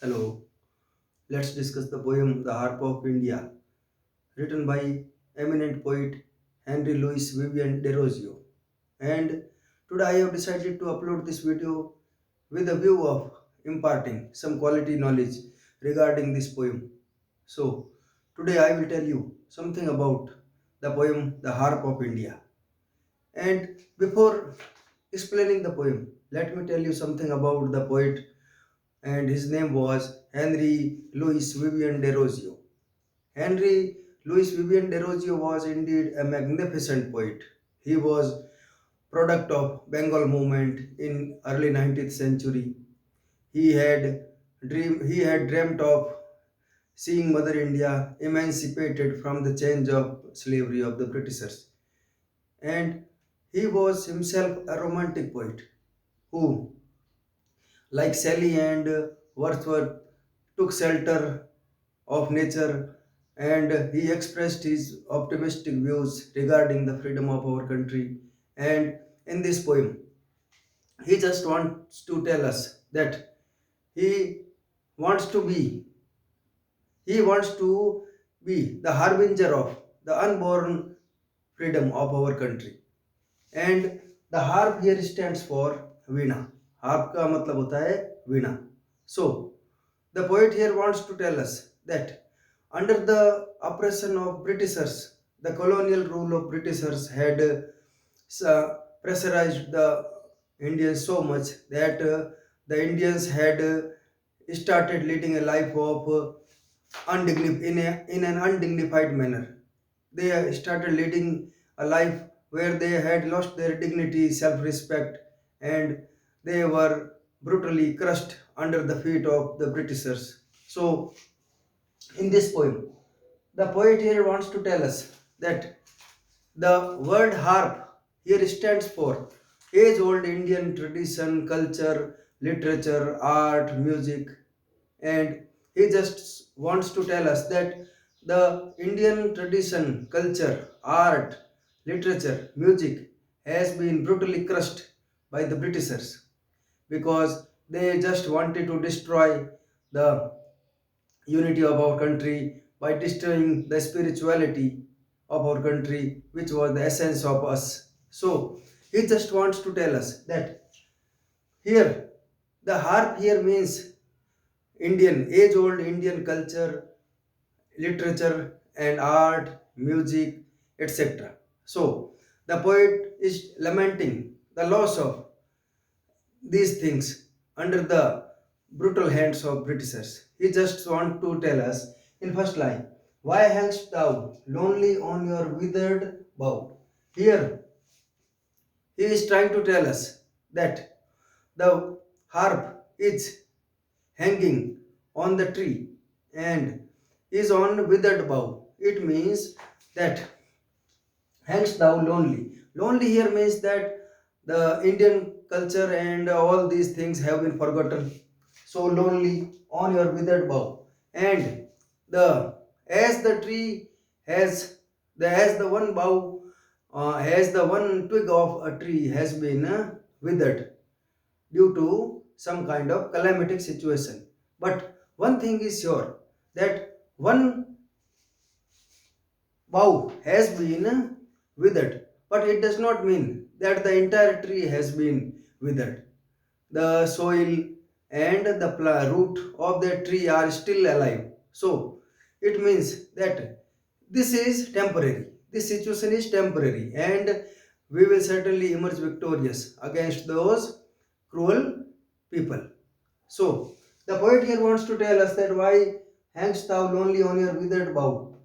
Hello, let's discuss the poem The Harp of India, written by eminent poet Henry Louis Vivian Derozio. And today I have decided to upload this video with a view of imparting some quality knowledge regarding this poem. So, today I will tell you something about the poem The Harp of India. And before explaining the poem, let me tell you something about the poet, and his name was Henry Louis Vivian Derozio. Henry Louis Vivian Derozio was indeed a magnificent poet. He was product of Bengal movement in early 19th century. He had dreamt of seeing Mother India emancipated from the chains of slavery of the Britishers. And he was himself a romantic poet who, like Shelley and Wordsworth, took shelter of nature, and he expressed his optimistic views regarding the freedom of our country. And in this poem, he just wants to tell us that he wants to be he wants to be the harbinger of the unborn freedom of our country. And the harp here stands for Veena. harp का मतलब होता है वीणा. So the poet here wants to tell us that under the oppression of Britishers, the colonial rule of Britishers had pressurized the Indians so much that the Indians had started leading a life of in an undignified manner. They started leading a life where they had lost their dignity, self respect, and they were brutally crushed under the feet of the Britishers. So, in this poem, the poet here wants to tell us that the word harp here stands for age old Indian tradition, culture, literature, art, music, and he just wants to tell us that the Indian tradition, culture, art, literature, music has been brutally crushed by the Britishers because they just wanted to destroy the unity of our country by destroying the spirituality of our country, which was the essence of us. So he just wants to tell us that here the harp here means Indian, age old Indian culture, literature, and art, music, etc. So, the poet is lamenting the loss of these things under the brutal hands of Britishers. He just wants to tell us in first line, why hangest thou lonely on your withered bough? Here, he is trying to tell us that the harp is hanging on the tree and is on withered bough. It means that hangest thou lonely. Lonely here means that the Indian culture and all these things have been forgotten. So lonely on your withered bough. And the as the tree has as the one bough as the one twig of a tree has been withered due to some kind of calamitic situation. But one thing is sure that one bough has been withered, but it does not mean that the entire tree has been withered. The soil and the root of the tree are still alive. So it means that this is temporary. This situation is temporary, and we will certainly emerge victorious against those cruel people. So the poet here wants to tell us that why hangest thou lonely on your withered bough?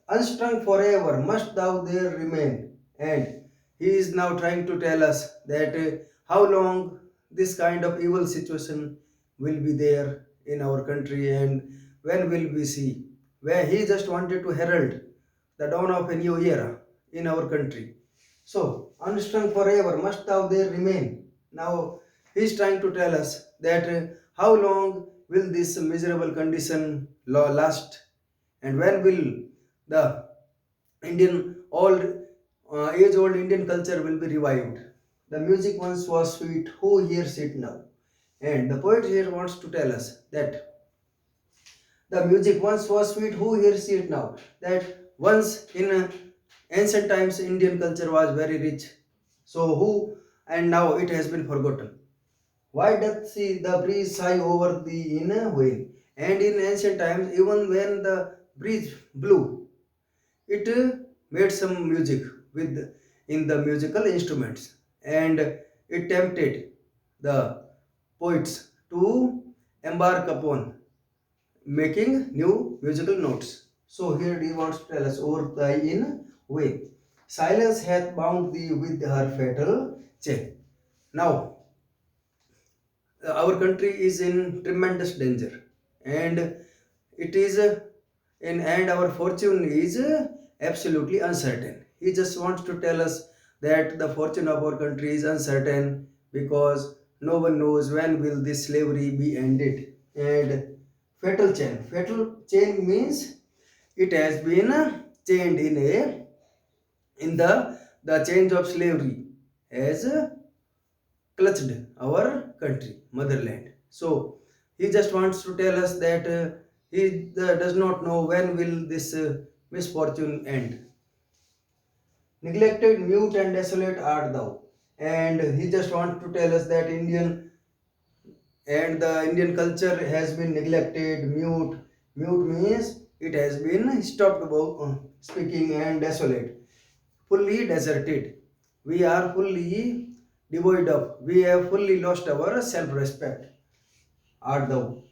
Unstrung forever must thou there remain. And he is now trying to tell us that how long this kind of evil situation will be there in our country, and when will we see. Where he just wanted to herald the dawn of a new era in our country. So, unstrung forever must thou there remain. Now, he is trying to tell us that how long will this miserable condition last, and when will the Indian old age old Indian culture will be revived. The music once was sweet, who hears it now? And the poet here wants to tell us that The music once was sweet, who hears it now? That once in ancient times Indian culture was very rich. So who and now it has been forgotten. Why doth see the breeze sigh over the inner vein? And in ancient times, even when the breeze blew, it made some music with in the musical instruments, and it tempted the poets to embark upon making new musical notes. So here he wants to tell us over thy in way. Silence hath bound thee with her fatal chain. Now our country is in tremendous danger, and it is and our fortune is absolutely uncertain. He just wants to tell us that the fortune of our country is uncertain because no one knows when will this slavery be ended. And fatal chain means it has been chained in the chains of slavery has clutched our country, motherland. So he just wants to tell us that he does not know when will this misfortune end. Neglected, mute, and desolate art thou. And he just wants to tell us that the Indian culture has been neglected, mute. Mute means it has been stopped about speaking, and desolate, fully deserted. We are fully devoid of. We have fully lost our self-respect. Art thou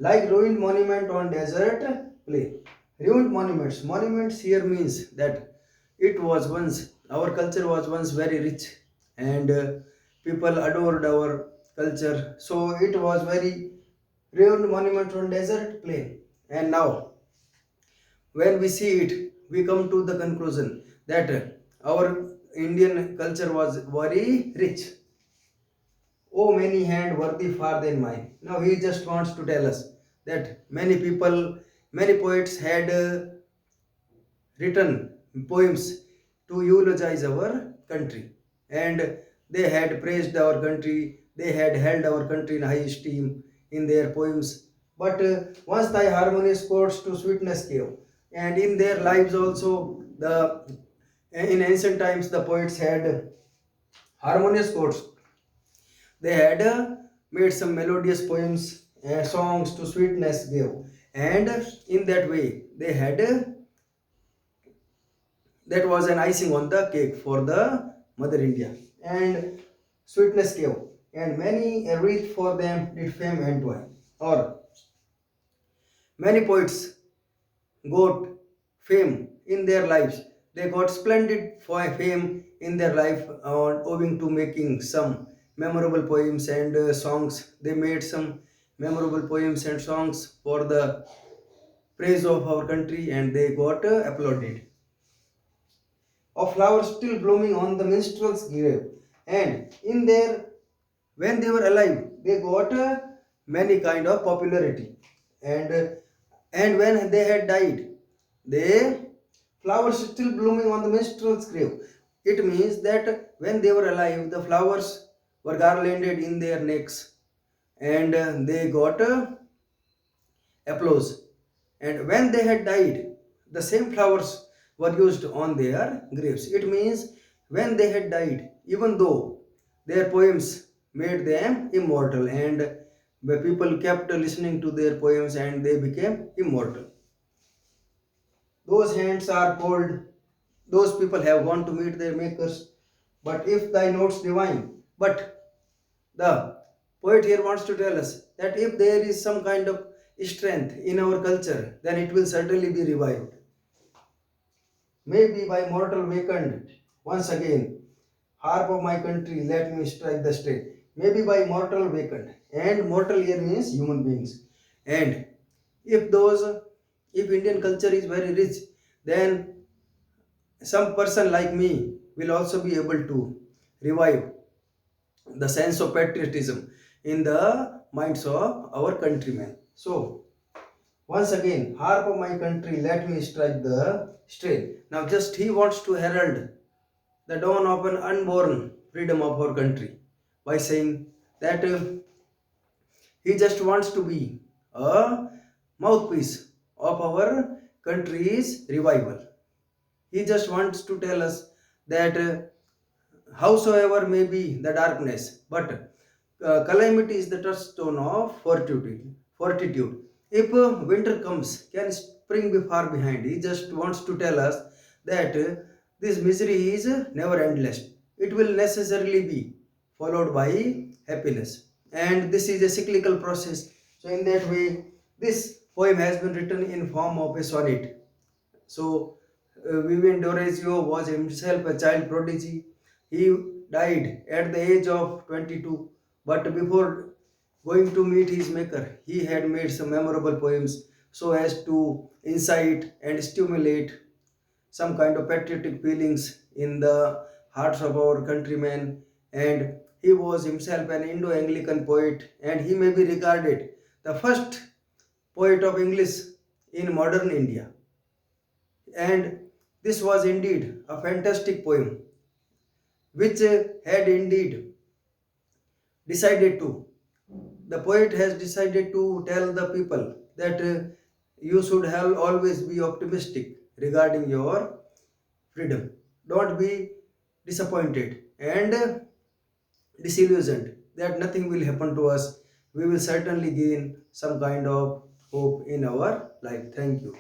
like ruined monument on desert plain. Ruined monuments. Monuments here means that it was once, our culture was once very rich, and people adored our culture. So it was very ruined monument on desert plain. And now when we see it, we come to the conclusion that our Indian culture was very rich. Oh, many hand worthy far than mine. Now he just wants to tell us that many people, many poets had written poems to eulogize our country, and they had praised our country, they had held our country in high esteem in their poems. But once thy harmonious chords to sweetness gave, and in their lives also, the in ancient times the poets had harmonious chords. They had made some melodious poems, songs to sweetness gave, and in that way they had that was an icing on the cake for the Mother India, and sweetness gave, and many a wreath for them did fame entwine. Or many poets got fame in their lives. They got splendid fame in their life owing to making some memorable poems and songs. They made some memorable poems and songs for the praise of our country, and they got applauded. Of flowers still blooming on the minstrel's grave, and in their when they were alive, they got many kind of popularity, and and when they had died, they flowers still blooming on the minstrel's grave. It means that when they were alive, the flowers were garlanded in their necks, and they got applause. And when they had died, the same flowers were used on their graves. It means when they had died, even though their poems made them immortal, and the people kept listening to their poems and they became immortal. Those hands are cold, those people have gone to meet their makers. But if thy notes divine, but the poet here wants to tell us that if there is some kind of strength in our culture, then it will certainly be revived. Maybe by mortal wakened once again. Harp of my country, let me strike the string. Maybe by mortal wakened. And mortal here means human beings. And if those, if Indian culture is very rich, then some person like me will also be able to revive the sense of patriotism in the minds of our countrymen. So, once again, harp of my country, let me strike the strain. Now, just he wants to herald the dawn of an unborn freedom of our country by saying that he just wants to be a mouthpiece of our country's revival. He just wants to tell us that howsoever may be the darkness, but calamity is the touchstone of fortitude. Fortitude. If winter comes, can spring be far behind? He just wants to tell us that this misery is never endless. It will necessarily be followed by happiness, and this is a cyclical process. So, in that way, this poem has been written in form of a sonnet. So, Vivian Dorazio was himself a child prodigy. He died at the age of 22, but before going to meet his maker, he had made some memorable poems so as to incite and stimulate some kind of patriotic feelings in the hearts of our countrymen. And he was himself an Indo-Anglican poet, and he may be regarded the first poet of English in modern India. And this was indeed a fantastic poem, which had indeed decided to, the poet has decided to tell the people that you should have always be optimistic regarding your freedom. Don't be disappointed and disillusioned that nothing will happen to us. We will certainly gain some kind of hope in our life. Thank you.